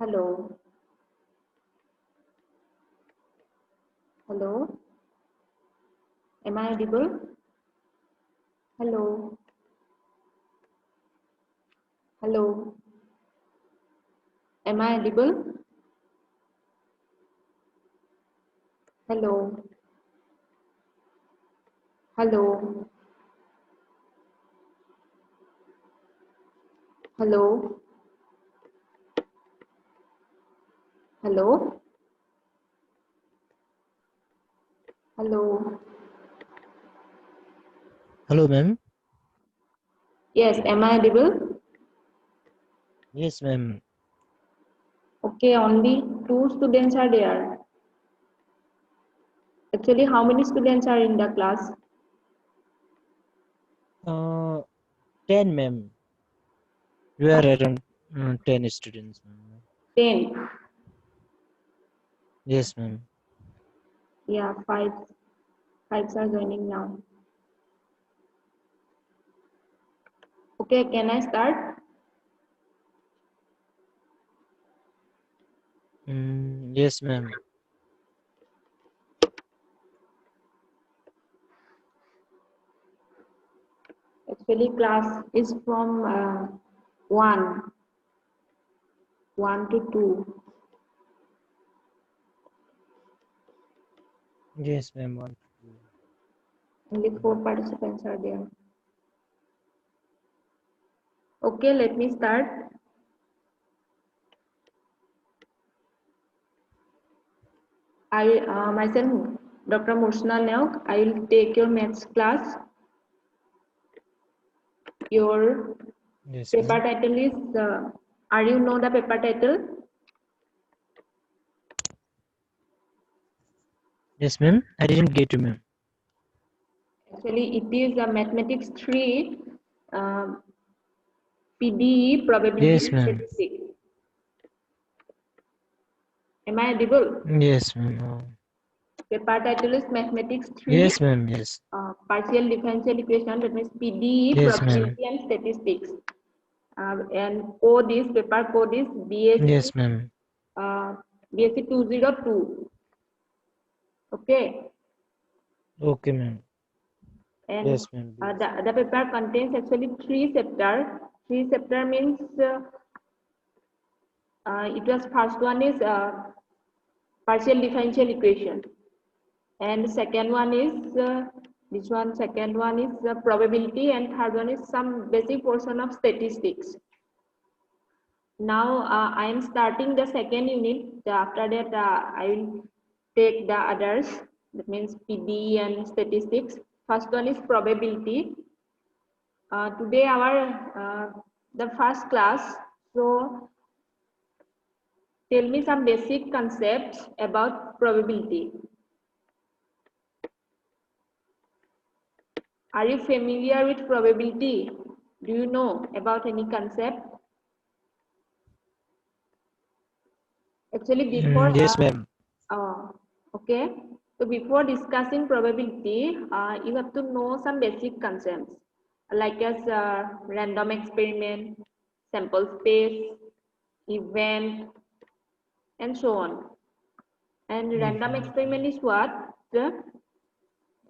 Hello. Hello. Am I audible? Hello. Hello. Am I audible? Hello. Hello. Hello. Hello. Hello. Hello, ma'am. Yes, am I audible? Yes, ma'am. Okay, only two students are there. Actually, how many students are in the class? 10, ma'am. We are around 10 students, ma'am. 10. Yes, ma'am. Yeah, five. Fives are joining now. Okay, can I start? Yes, ma'am. Actually, class is from 1, 1 to 2. Yes, ma'am. Only 4 participants are there. Okay, let me start. I myself, Dr. Mursna Nauk, I will take your maths class. Your Yes, paper ma'am. title is, are you know the paper title? Yes, ma'am. I didn't get you, ma'am. Actually, it is a mathematics 3 PDE probability Yes, ma'am. statistics. Am I audible? Yes, ma'am. Paper title is mathematics 3 Yes, ma'am. Yes. partial differential equation, that means PDE Yes, ma'am. probability and statistics. And code is, paper code is Yes, BSc ma'am. BSc 202. Okay. Okay, ma'am. And Yes, ma'am. the paper contains actually 3 chapters. 3 chapter means it was first one is partial differential equation, and second one is this one. Second one is probability, and third one is some basic portion of statistics. Now I am starting the second unit. After that, I will take the others. That means PD and statistics. First one is probability. Today our the first class. So tell me some basic concepts about probability. Are you familiar with probability? Do you know about any concept? Actually, before Yes, ma'am. okay. So before discussing probability, you have to know some basic concepts like as random experiment, sample space, event, and so on. And random experiment is what?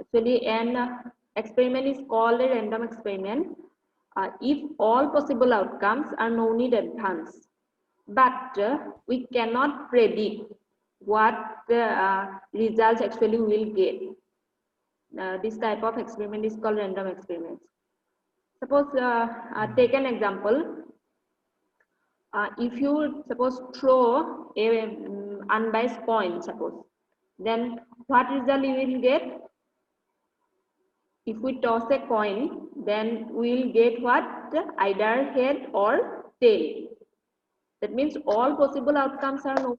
Actually, an experiment is called a random experiment if all possible outcomes are known in advance. But we cannot predict what the results actually will get. This type of experiment is called random experiments. Suppose take an example. If you suppose throw a unbiased coin, suppose, then what result you will get? If we toss a coin, then we will get what? Either head or tail. That means all possible outcomes are known.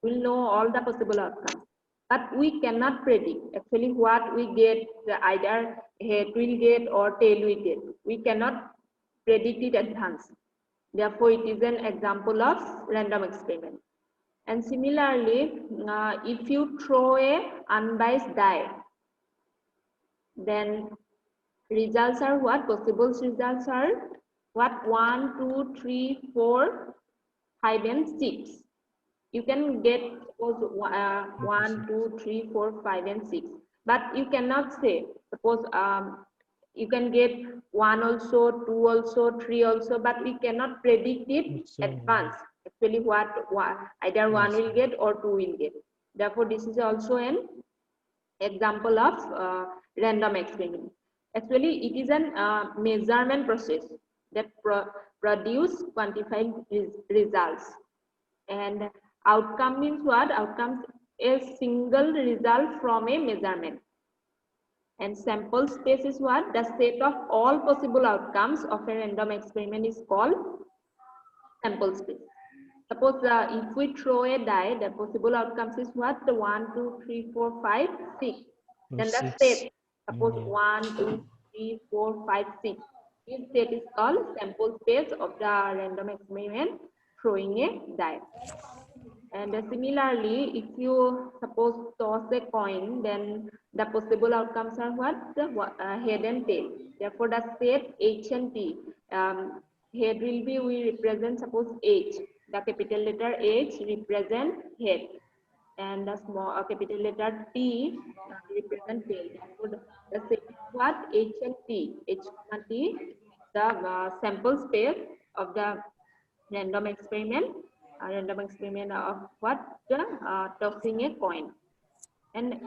We'll know all the possible outcomes. But we cannot predict actually what we get, either head will get or tail will get. We cannot predict it advance. Therefore, it is an example of random experiment. And similarly, if you throw a unbiased die, then results are what? Possible results are what? 1, 2, 3, 4, 5, and 6. You can get suppose 1, 2, 3, 4, 5, and 6. But you cannot say, suppose you can get 1 also, 2 also, 3 also, but we cannot predict it advance. Actually, what either one will get or 2 will get. Therefore, this is also an example of random experiment. Actually, it is an measurement process that produce quantified results. And outcome means what? Outcomes a single result from a measurement. And sample space is what? The set of all possible outcomes of a random experiment is called sample space. Suppose if we throw a die, the possible outcomes is what? The 1, 2, 3, 4, 5, 6. Then the set, suppose 1, 2, 3, 4, 5, 6. This set is called sample space of the random experiment throwing a die. And similarly, if you suppose toss a coin, then the possible outcomes are what? The head and tail. Therefore, the set H and T. Head will be, we represent, suppose H. The capital letter H represent head. And the small capital letter T represent tail. Therefore, the set is what? H and T. H and T, the sample space of the random experiment. A random experiment of what? Tossing a coin. And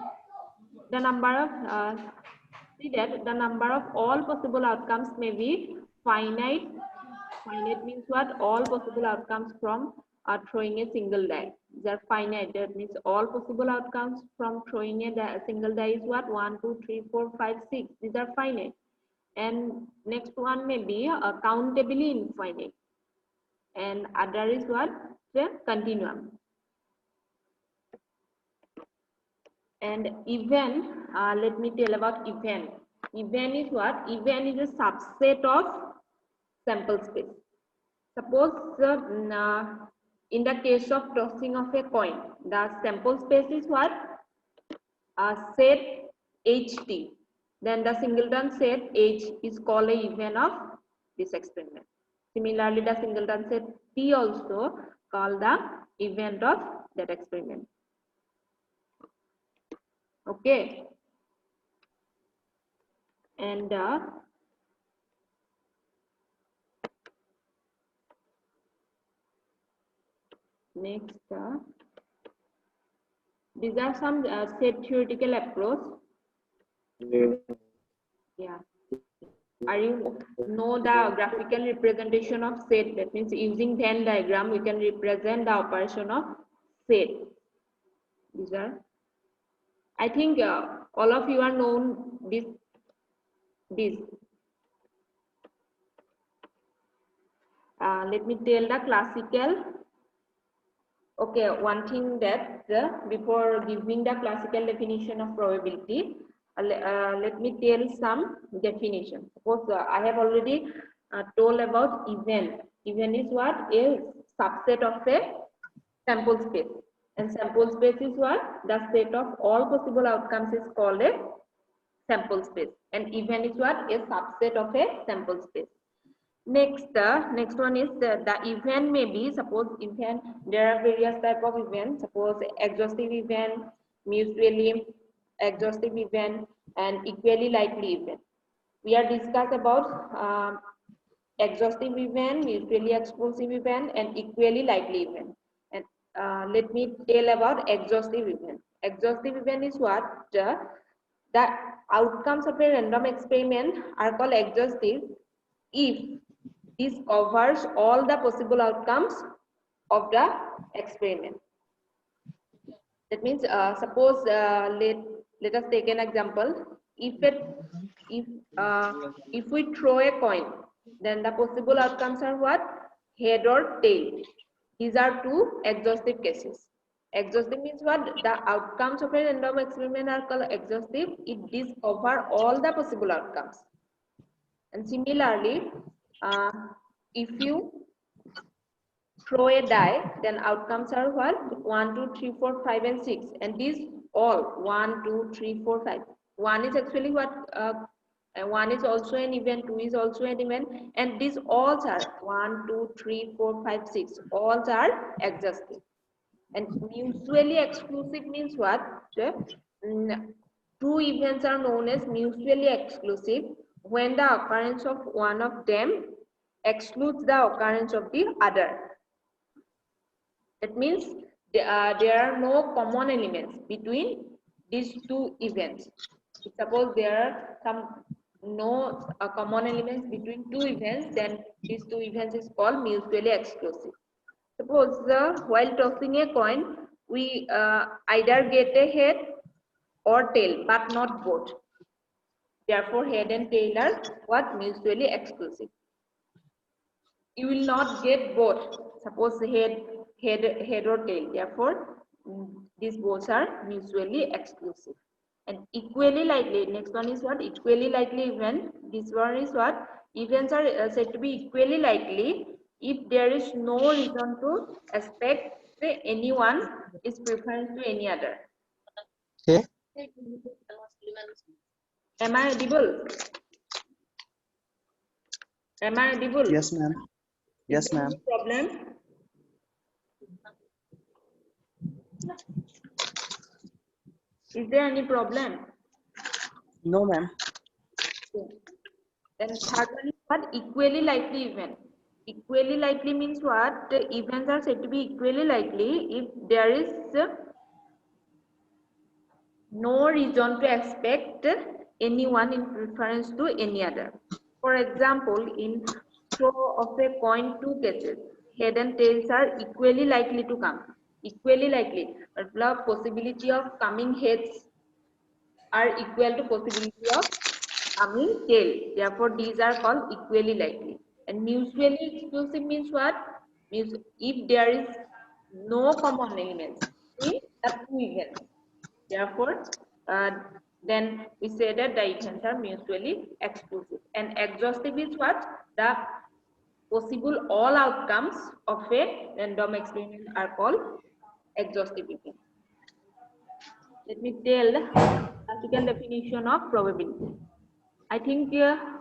the number of see that the number of all possible outcomes may be finite. Finite means what? All possible outcomes from throwing a single die. They are finite. That means all possible outcomes from throwing a single die is what? 1, 2, 3, 4, 5, 6. These are finite. And next one may be countably infinite. And other is what? The continuum. And event, let me tell about event. Event is what? Event is a subset of sample space. Suppose in the case of tossing of a coin, the sample space is what? Set HT. Then the singleton set H is called a event of this experiment. Similarly, the singleton set T also called the event of that experiment. Okay. And next, these are some set theoretical approach. Yeah. Are you know the graphical representation of set? That means using Venn diagram, we can represent the operation of set. These are, I think all of you are known this. Let me tell the classical. Okay, one thing that before giving the classical definition of probability, let me tell some definition. Suppose I have already told about event. Event is what? A subset of a sample space. And sample space is what? The set of all possible outcomes is called a sample space. And event is what? A subset of a sample space. Next one is the event may be, suppose event, there are various type of events, suppose exhaustive event, mutually exhaustive event, and equally likely event. We are discuss about exhaustive event, mutually exclusive event, and equally likely event. And let me tell about exhaustive event. Exhaustive event is what? The outcomes of a random experiment are called exhaustive if this covers all the possible outcomes of the experiment. That means, suppose let us take an example. If we throw a coin, then the possible outcomes are what? Head or tail. These are two exhaustive cases. Exhaustive means what? The outcomes of a random experiment are called exhaustive if these cover all the possible outcomes. And similarly, if you throw a die, then outcomes are what? 1, 2, 3, 4, 5, and 6. And these all 1, 2, 3, 4, 5. 1 is actually what? And 1 is also an event, 2 is also an event, and these all are 1, 2, 3, 4, 5, 6. All are exhaustive. And mutually exclusive means what? Two events are known as mutually exclusive when the occurrence of one of them excludes the occurrence of the other. That means there are no common elements between these two events. Suppose there are some no common elements between two events, then these two events is called mutually exclusive. Suppose while tossing a coin, we either get a head or tail, but not both. Therefore, head and tail are what? Mutually exclusive. You will not get both. Suppose head or tail. Therefore, these both are mutually exclusive. And equally likely, next one is what? Equally likely event. This one is what? Events are said to be equally likely if there is no reason to expect anyone is preference to any other. Okay. Am I audible? Am I audible? Yes, ma'am. Yes, ma'am. Problem? Is there any problem? No, ma'am. Then third one is what? Equally likely event. Equally likely means what? The events are said to be equally likely if there is no reason to expect anyone in preference to any other. For example, in throw of a coin, two cases, head and tails are equally likely to come. Equally likely. But the possibility of coming heads are equal to possibility of coming tail. Therefore, these are called equally likely. And mutually exclusive means what? Means if there is no common elements between the two events. Therefore, then we say that the events are mutually exclusive. And exhaustive is what? The possible all outcomes of a random experiment are called exhaustive events. Let me tell the classical definition of probability. I think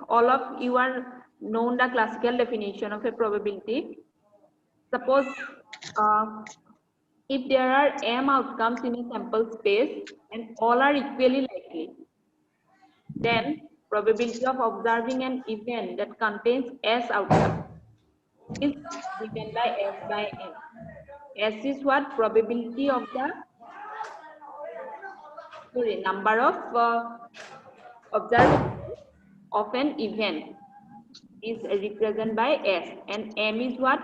all of you are known the classical definition of a probability. Suppose if there are m outcomes in a sample space and all are equally likely, then probability of observing an event that contains s outcomes is given by s by n. S is what? Probability of the number of observations of an event is represented by S, and M is what?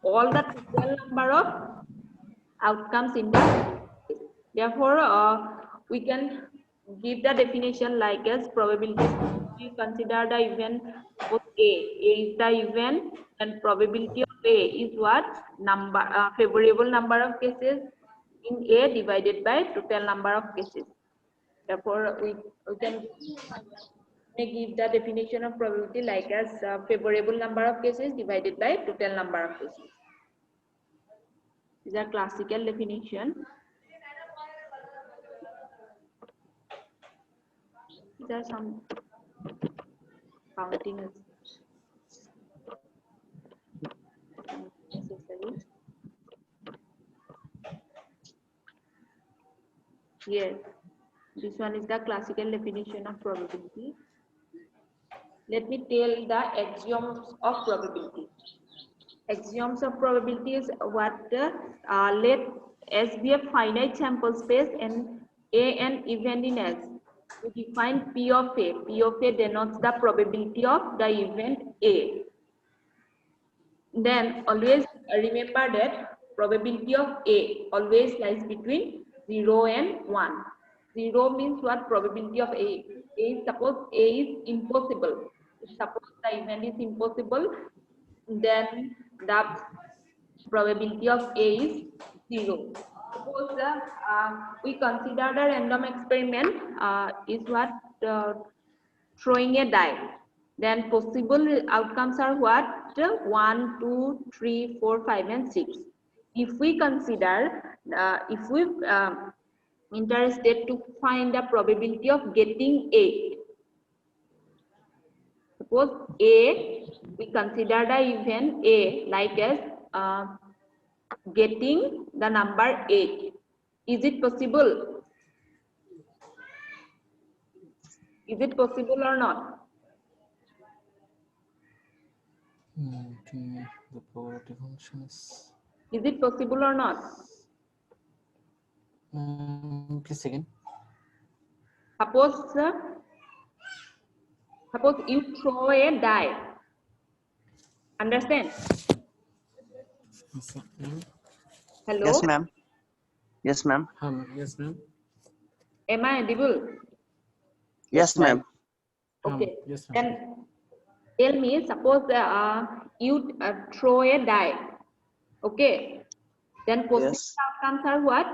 All the total number of outcomes in the case. Therefore, we can give the definition like as probability. We consider the event of A. A is the event, and probability of A is what? Number favorable number of cases in A divided by total number of cases. Therefore, we can give the definition of probability like as favorable number of cases divided by total number of cases. These are classical definition. These are some counting is necessary. Yes, this one is the classical definition of probability. Let me tell the axioms of probability. Axioms of probability is what let S be a finite sample space and A an event in S. We define P of A. P of A denotes the probability of the event A. Then always remember that probability of A always lies between 0 and 1. 0 means what? Probability of A. Suppose A is impossible. Suppose the event is impossible, then the probability of A is 0. Suppose we consider the random experiment is what? Throwing a die. Then possible outcomes are what? 1, 2, 3, 4, 5, and 6. If we consider, if we interested to find the probability of getting A, Suppose A, we consider the event A like as getting the number 8. Is it possible? Is it possible or not? Okay, the probability function is. Is it possible or not? Please again. Suppose you throw a die. Understand? Hello? Yes, ma'am. Yes, ma'am. Yes, ma'am. Am I audible? Yes, ma'am. Okay. Yes, ma'am. Then tell me, suppose you throw a die. Okay. Then possible Yes. outcomes are what?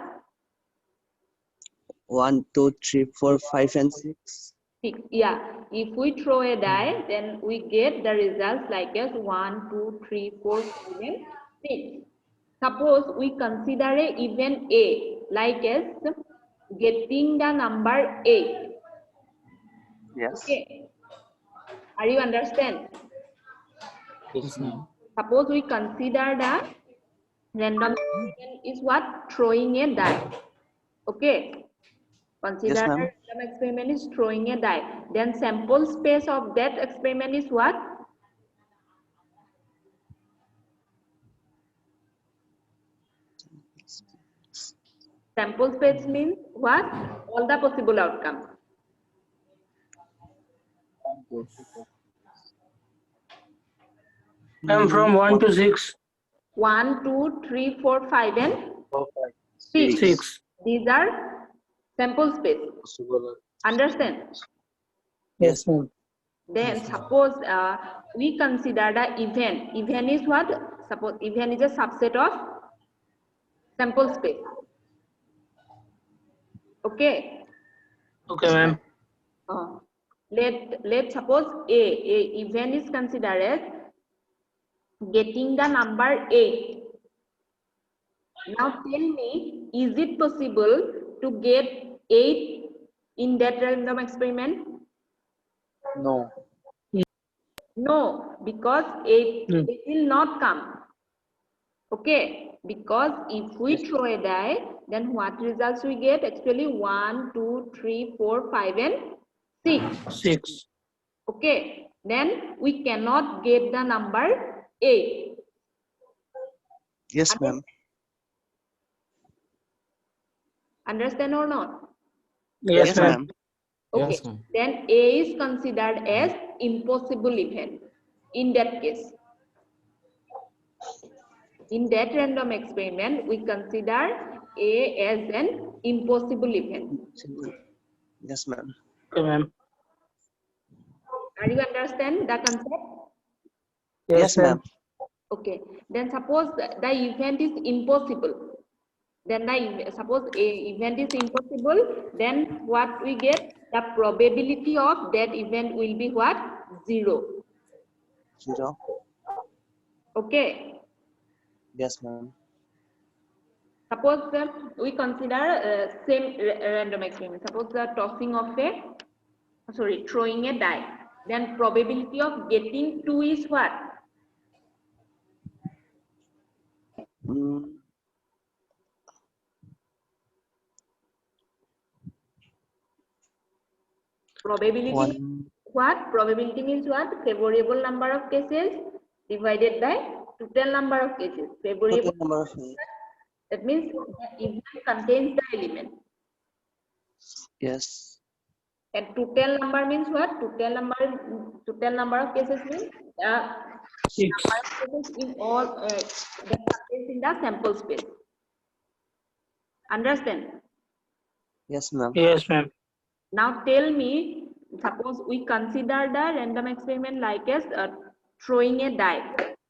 1, 2, 3, 4, 5, and 6. 6. Yeah. If we throw a die, then we get the results like as 1, 2, 3, 4, 5, and 6. Suppose we consider a event A like as getting the number 8. Yes. Okay. Are you understand? Yes, ma'am. Suppose we consider the random experiment is what? Throwing a die. Okay. Consider Yes, the ma'am. random experiment is throwing a die. Then sample space of that experiment is what? Sample space means what? All the possible outcomes. I'm from 1 to 6. 1, 2, 3, 4, 5, and 6. 6. These are sample space. Understand? Yes, ma'am. Then suppose we consider the event. Event is what? Suppose event is a subset of sample space. Okay. Okay, ma'am. Let suppose A event is considered as getting the number 8. Now tell me, is it possible to get 8 in that random experiment? No. No, because it will not come. Okay, because if we throw a die, then what results we get? Actually 1, 2, 3, 4, 5, and 6. 6. Okay, then we cannot get the number 8. Yes, ma'am. Understand or not? Yes, ma'am. Okay, Yes, ma'am. then A is considered as impossible event in that case. In that random experiment, we consider A as an impossible event. Yes, ma'am. Okay, ma'am. Are you understand the concept? Yes, ma'am. Okay, then suppose the event is impossible. Then suppose a event is impossible, then what we get? The probability of that event will be what? 0. 0. Okay. Yes, ma'am. Suppose we consider same random experiment. Suppose the tossing of throwing a die. Then probability of getting 2 is what? Probability means what? Probability means what? Favorable number of cases divided by total number of cases. Favorable Total number of that means the event contains the element. yes. And total number means what? Total number of cases means 6. number of cases in all that contains in the sample space. Understand? Yes, ma'am. Yes, ma'am. Now tell me, suppose we consider the random experiment like as throwing a die.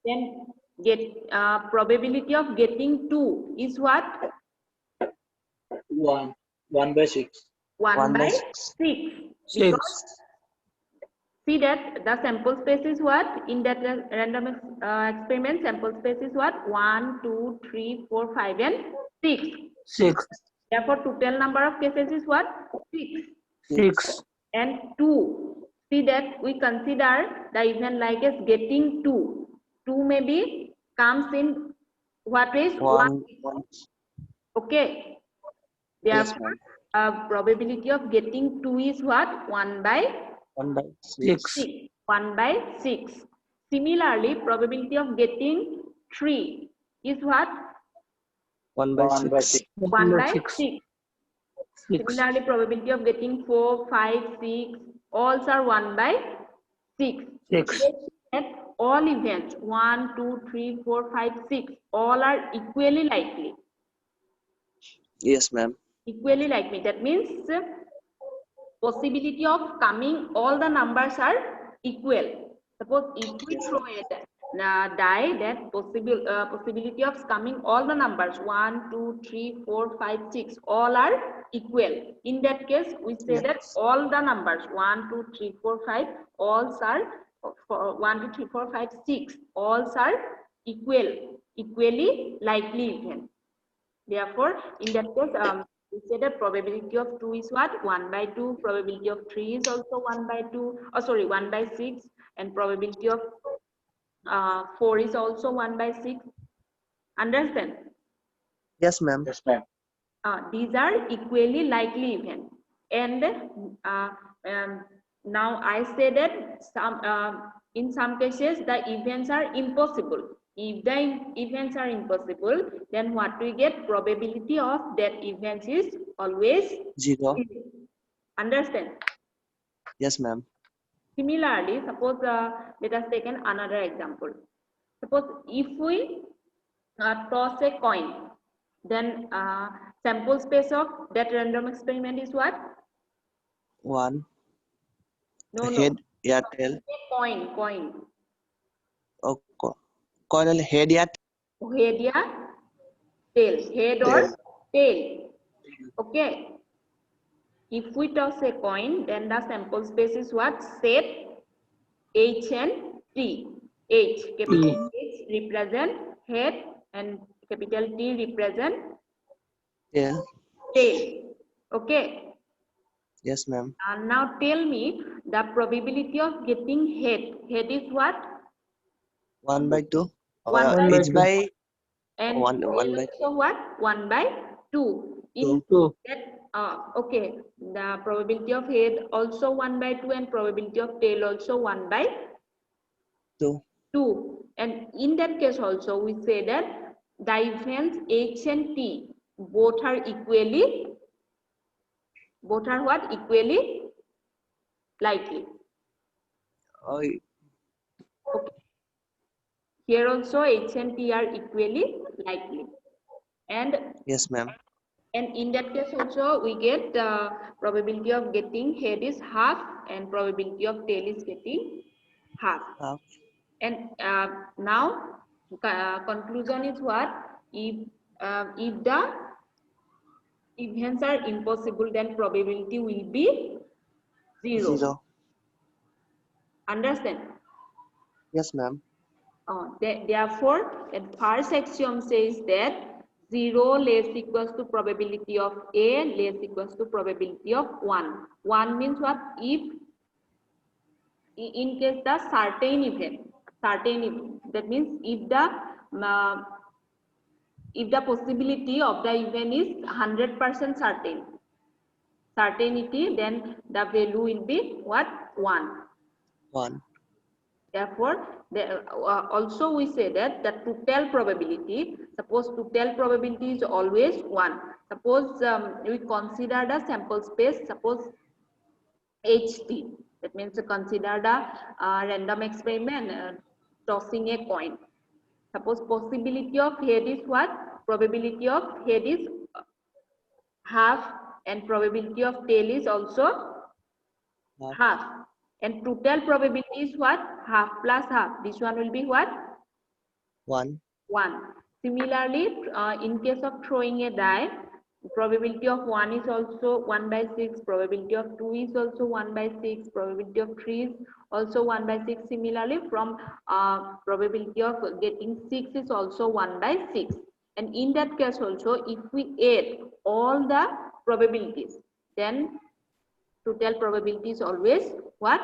Then get probability of getting 2 is what? 1. 1 by 6. 1 by 6. 6. Because see that the sample space is what? In that random experiment, sample space is what? 1, 2, 3, 4, 5, and 6. 6. Therefore, total number of cases is what? 6. 6. And 2. see that we consider the event like as getting 2. 2 maybe comes in what is 1. One. Okay. Yes, Therefore, ma'am. probability of getting 2 is what? 1 by 1 by 6. 6. 1 by 6. Similarly, probability of getting 3 is what? 1 by 1 by 6. 6. 1 by 6. 6. Similarly, probability of getting 4, 5, 6, all are 1 by 6. 6. At all events, 1, 2, 3, 4, 5, 6, all are equally likely. Yes, ma'am. Equally likely. That means possibility of coming, all the numbers are equal. Suppose if we throw a die, that possibility of coming all the numbers 1, 2, 3, 4, 5, 6 all are equal. In that case, we say that all the numbers 1, 2, 3, 4, 5 all are 1, 2, 3, 4, 5, 6 all are equally likely event. Therefore, in that case, we say that probability of 2 is what? 1 by 2. Probability of 3 is also 1 by 2. Oh, sorry, 1 by 6. And probability of 4 is also 1 by 6. Understand? Yes, ma'am. Yes, ma'am. These are equally likely events. And now I say that in some cases the events are impossible. If the events are impossible, then what we get? Probability of that event is always 0. 0. Understand? Yes, ma'am. Similarly, suppose let us take another example. Suppose if we toss a coin, then sample space of that random experiment is what? 1. No, Head, no. tail. Coin. Oh, coil, head, Head या tail. Head or tail. Okay. If we toss a coin, then the sample space is what? Set H and T. H, capital H represent head and capital T represent tail. tail. Okay. Yes, ma'am. Now tell me the probability of getting head. Head is what? 1 by 2. 1 by H 2. by And 1 tail by also what? 1 by 2. In 2. that, okay, the probability of head also 1 by 2 and probability of tail also 1 by 2. 2. And in that case also we say that the events H and T both are what? Equally likely. Okay. Here also H and T are equally likely. And Yes, ma'am. And in that case also we get probability of getting head is half and probability of tail is getting half. And now conclusion is what? If the events are impossible, then probability will be 0. 0. Understand? Yes, ma'am. Therefore, the first axiom says that 0 less equals to probability of A less equals to probability of 1. 1 means what? If in case the certain event, that means if the possibility of the event is 100% certainty, then the value will be what? 1. 1. Therefore, also we say that the total probability, suppose total probability is always 1. Suppose we consider the sample space, suppose HT. That means consider the random experiment tossing a coin. Suppose possibility of head is what? Probability of head is half and probability of tail is also half. And total probability is what? Half plus half. This one will be what? 1. 1. Similarly, in case of throwing a die, probability of 1 is also 1 by 6. Probability of 2 is also 1 by 6. Probability of 3 is also 1 by 6. Similarly, from probability of getting 6 is also 1 by 6. And in that case also, if we add all the probabilities, then total probability is always what?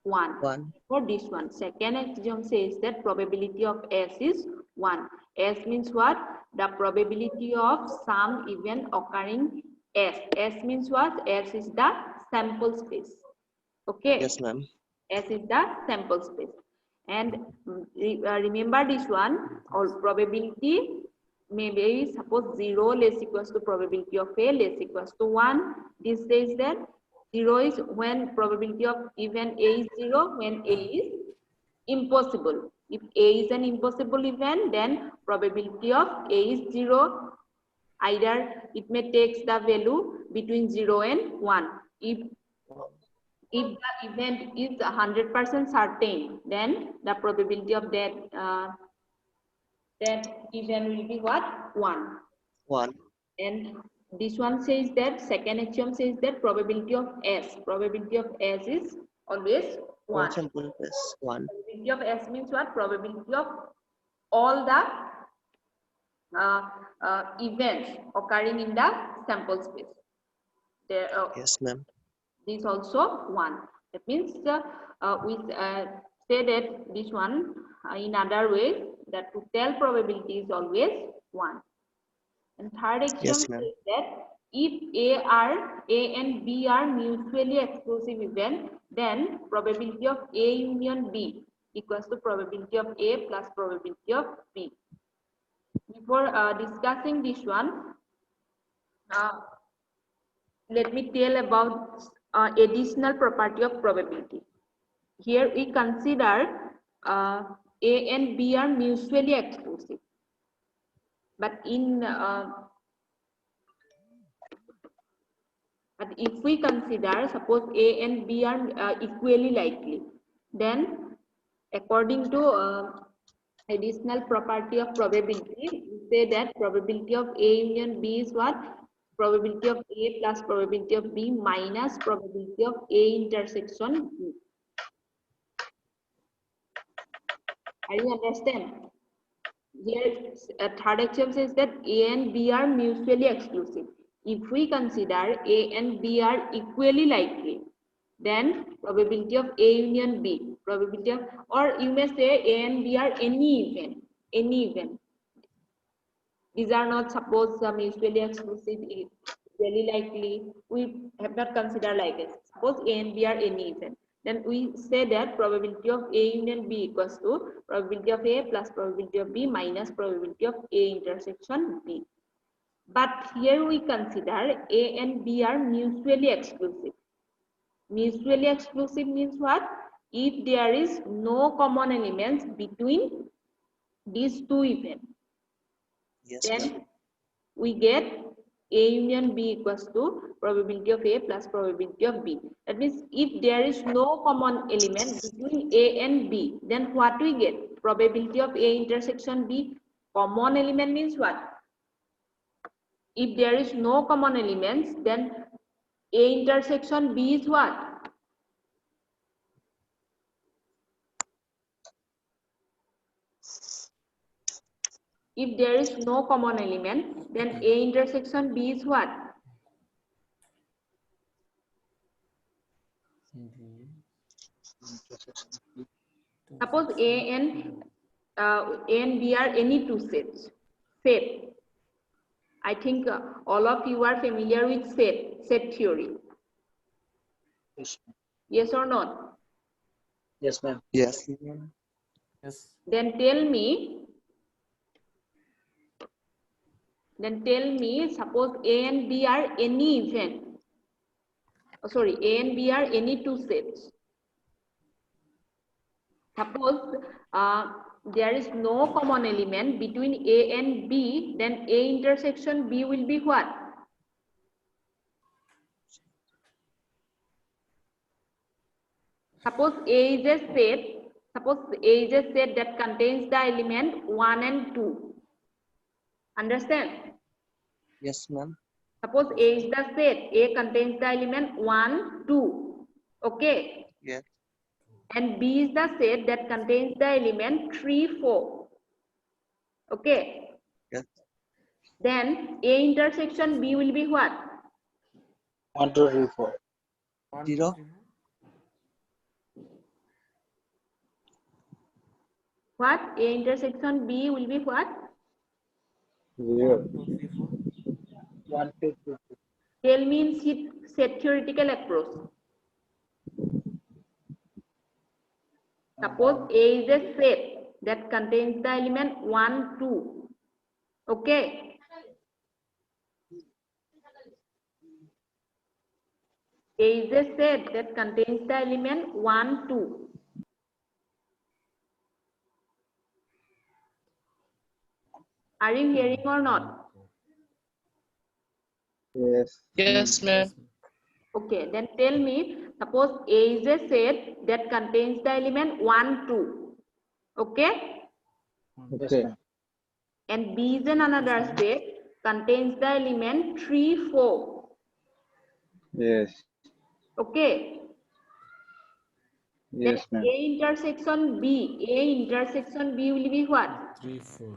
1. 1. For this one, second axiom says that probability of S is 1. S means what? The probability of some event occurring S. S means what? S is the sample space. Okay. Yes, ma'am. S is the sample space. And remember this one, or probability may be suppose 0 less equals to probability of A less equals to 1. This says that 0 is when probability of event A is 0 when A is impossible. If A is an impossible event, then probability of A is 0. Either it may take the value between 0 and 1. If the event is 100% certain, then the probability of that event will be what? 1. 1. And this one says that, second axiom says that probability of S is always 1. All sample is 1. Probability of S means what? Probability of all the events occurring in the sample space. There, Yes, ma'am. this also 1. That means we say that this one in other way, that total probability is always 1. And third axiom Yes, ma'am. says that if A and B are mutually exclusive event, then probability of A union B equals to probability of A plus probability of B. Before discussing this one, let me tell about additional property of probability. Here we consider A and B are mutually exclusive. But if we consider, suppose A and B are equally likely, then according to additional property of probability, we say that probability of A union B is what? Probability of A plus probability of B minus probability of A intersection B. Are you understand? Here, third axiom says that A and B are mutually exclusive. If we consider A and B are equally likely, then probability of A union B, probability of, or you may say A and B are any event. These are not suppose mutually exclusive, equally likely. We have not considered like this. Suppose A and B are any event. Then we say that probability of A union B equals to probability of A plus probability of B minus probability of A intersection B. But here we consider A and B are mutually exclusive. Mutually exclusive means what? If there is no common elements between these two events, Yes, ma'am. then we get A union B equals to probability of A plus probability of B. That means if there is no common element between A and B, then what we get? Probability of A intersection B. Common element means what? If there is no common elements, then A intersection B is what? If there is no common element, then A intersection B is what? Suppose A and B are any two sets. Set. I think all of you are familiar with set theory. Yes, ma'am. Yes or not? Yes, ma'am. Yes. Yes. Then tell me, suppose A and B are any event. Oh, sorry, A and B are any two sets. Suppose there is no common element between A and B, then A intersection B will be what? Suppose A is a set that contains the element 1 and 2. Understand? Yes, ma'am. Suppose A is the set, A contains the element 1, 2. Okay. Yes. And B is the set that contains the element 3, 4. Okay. Yes. Then A intersection B will be what? 1, 2, 3, 4. 0. What? A intersection B will be what? 0. 1, 2, 3, 4. 1, 2, 2. Tell me in set theoretical approach. Suppose A is a set that contains the element 1, 2. Okay. A is a set that contains the element 1, 2. Are you hearing or not? Yes. Yes, ma'am. Okay, then tell me, suppose A is a set that contains the element 1, 2. Okay? Okay. And B is another set contains the element 3, 4. Yes. Okay? Then Yes, ma'am. A intersection B will be what? 3, 4.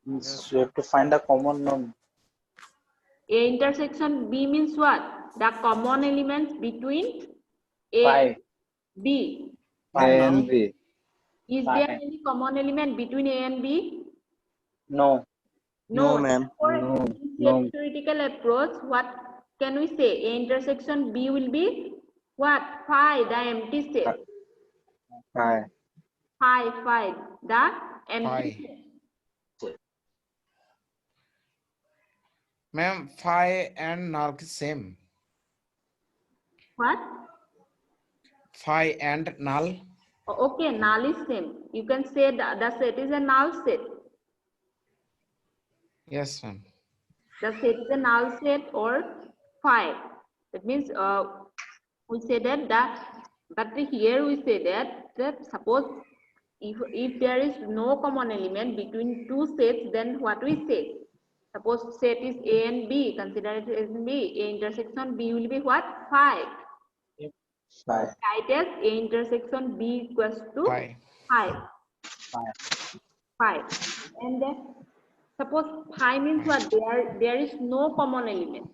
Means you have to find a common node. A intersection B means what? The common elements between A Phi. and B. A and B. Is Phi. there any common element between A and B? No. No, ma'am. For No. in No. theoretical approach, what can we say? A intersection B will be what? Phi, the empty set. Phi. Phi, the empty Phi. set. Ma'am, phi and null is same. What? Phi and null. Okay, null is same. You can say that the set is a null set. Yes, ma'am. The set is a null set or phi. That means we say that but here we say that suppose if there is no common element between two sets, then what we say? Suppose set is A and B, consider it as B. A intersection B will be what? Phi. Phi. Write as A intersection B equals to Phi. phi. Phi. And then suppose phi means what? There is no common element.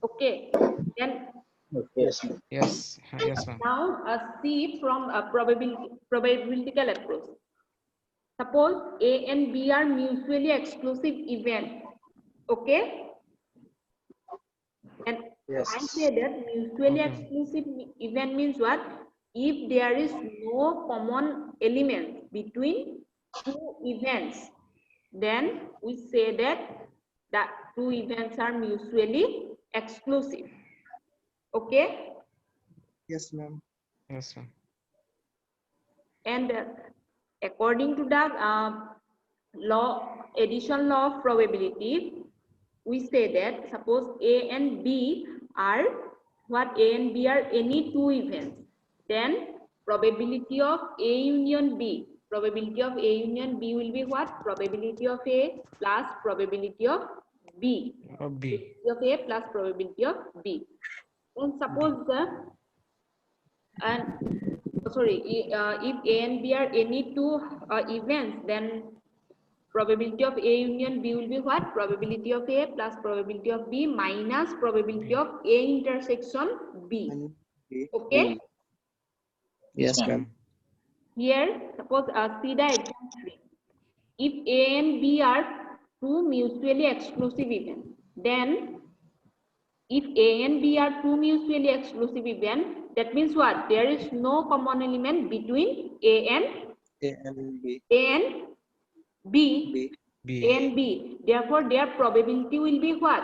Okay. Then Okay. Yes, ma'am. Yes. Yes, ma'am. now see from a probabilitical approach. Suppose A and B are mutually exclusive events. Okay. And Yes. I say that mutually Okay. exclusive event means what? If there is no common element between two events, then we say that the two events are mutually exclusive. Okay? Yes, ma'am. Yes, ma'am. And according to the addition law of probability, we say that suppose A and B are what? A and B are any two events, then probability of A union B will be what? Probability of A plus probability of B. Or B. Of A plus probability of B. And suppose if A and B are any two events, then probability of A union B will be what? Probability of A plus probability of B minus probability of A intersection B. Okay? Yes, ma'am. Here, suppose see the example 3. If A and B are two mutually exclusive events, then if A and B are two mutually exclusive events, that means what? There is no common element between A and B. B. B. A and B. Therefore, their probability will be what?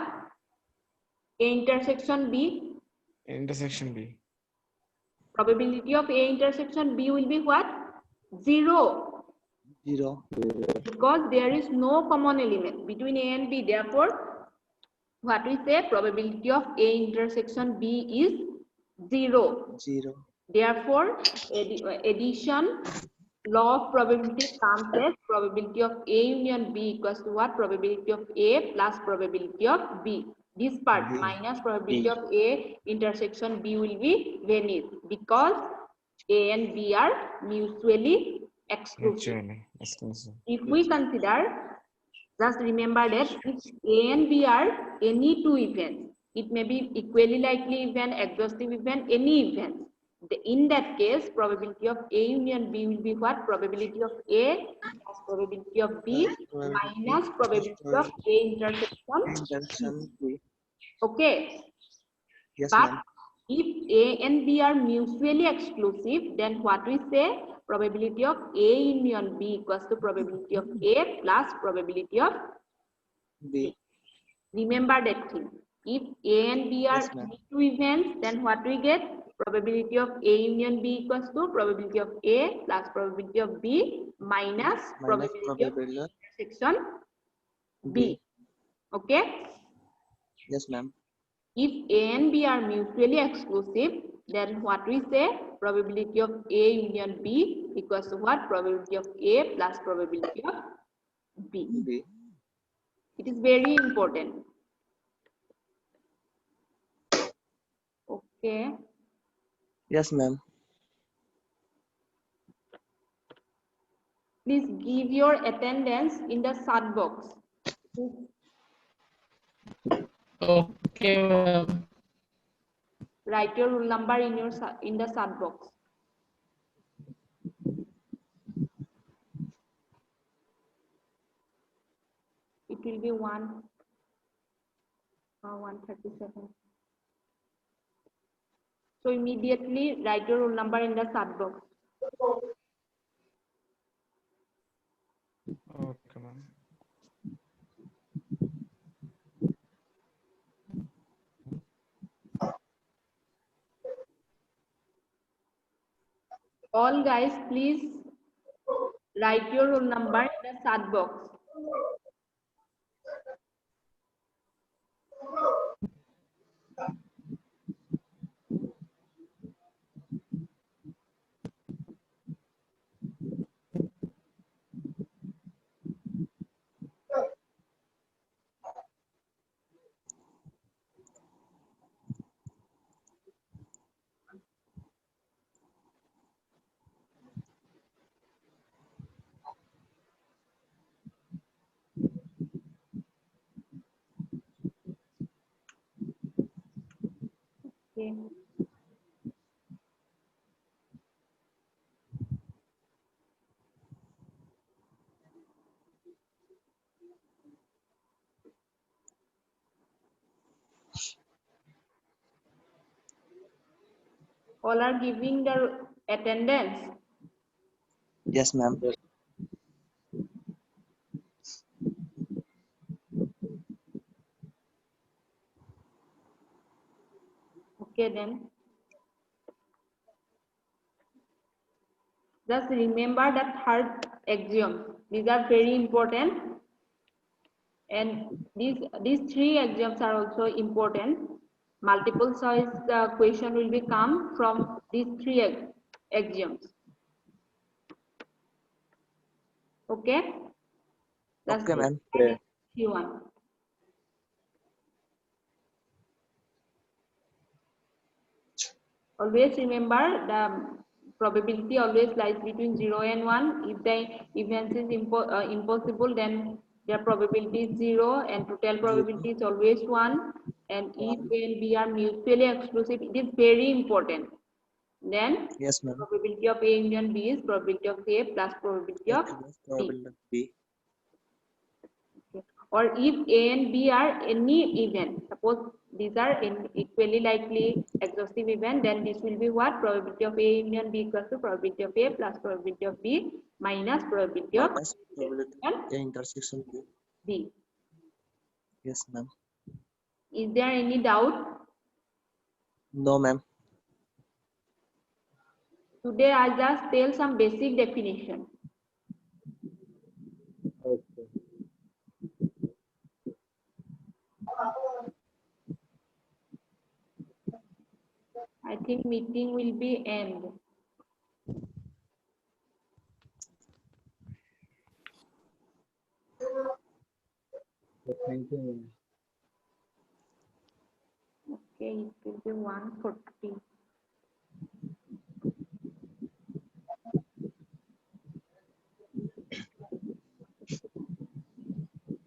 A intersection B. Intersection B. Probability of A intersection B will be what? 0. 0. Because there is no common element between A and B. Therefore, what we say? Probability of A intersection B is 0. 0. Therefore, addition law of probability comes as probability of A union B equals to what? Probability of A plus probability of B. This part B. minus probability of A intersection B will be vanished because A and B are mutually exclusive. Actually, exclusive. If we consider, just remember that if A and B are any two events, it may be equally likely event, exhaustive event, any event. In that case, probability of A union B will be what? Probability of A plus probability of B minus probability of A intersection. Intersection B. Okay. Yes, But ma'am. if A and B are mutually exclusive, then what we say? Probability of A union B equals to probability of A plus probability of B. Remember that thing. If A and B are Yes, ma'am. two events, then what we get? Probability of A union B equals to probability of A plus probability of B minus probability of probability of intersection B. B. Okay? Yes, ma'am. If A and B are mutually exclusive, then what we say? Probability of A union B equals to what? Probability of A plus probability of B. B. It is very important. Okay. Yes, ma'am. Please give your attendance in the chat box. Okay, ma'am. Write your roll number in the chat box. It will be 137. So immediately write your roll number in the chat box. Okay, ma'am. All guys, please write your roll number in the chat box. Okay. All are giving their attendance. Yes, ma'am. Okay then. Just remember that third axiom. These are very important. And these three axioms are also important. Multiple choice question will be come from these three axioms. Okay? That's Okay, ma'am. Okay. Q1. Always remember the probability always lies between 0 and 1. If the event is impossible, then their probability is 0 and total probability is always 1. And if A and B are mutually exclusive, it is very important. Then Yes, ma'am. probability of A union B is probability of A plus probability of B. Probability of B. Or if A and B are any event, suppose these are equally likely exhaustive event, then this will be what? Probability of A union B equals to probability of A plus probability of B minus probability of Minus probability of A intersection B. B. Yes, ma'am. Is there any doubt? No, ma'am. Today I just tell some basic definition. Okay. I think meeting will be end. Thank you, ma'am. Okay, it will be 1:40.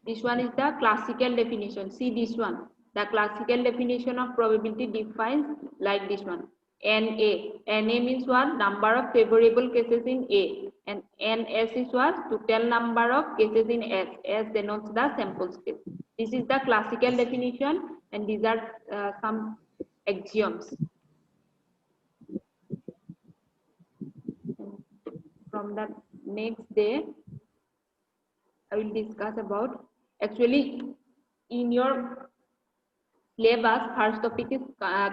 This one is the classical definition. See this one. The classical definition of probability defines like this one. NA. NA means what? Number of favorable cases in A. And NS is what? Total number of cases in S. S denotes the sample space. This is the classical definition, and these are some axioms. From the next day, I will discuss about, actually in your syllabus, first topic is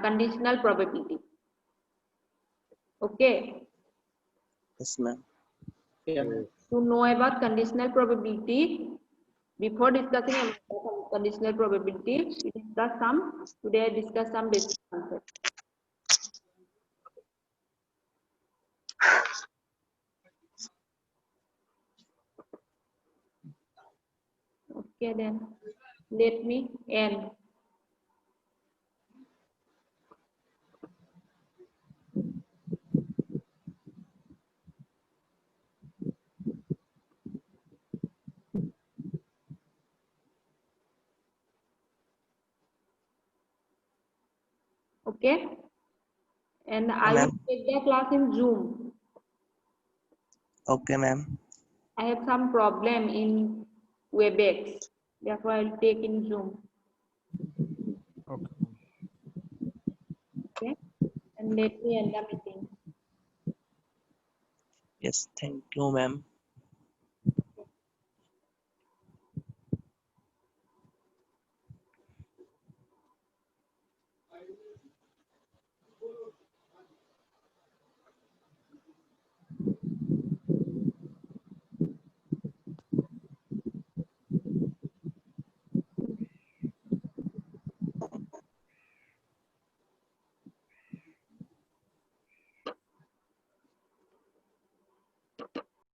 conditional probability. Okay. Yes, ma'am. Yeah. To know about conditional probability, before discussing about conditional probability, we discuss some, today I discuss some basic concepts. Okay, then let me end. Okay, and I will Ma'am. take the class in Zoom. Okay, ma'am. I have some problem in WebEx, therefore I'll take in Zoom. Okay. Okay, and let me end the meeting. Yes, thank you, ma'am.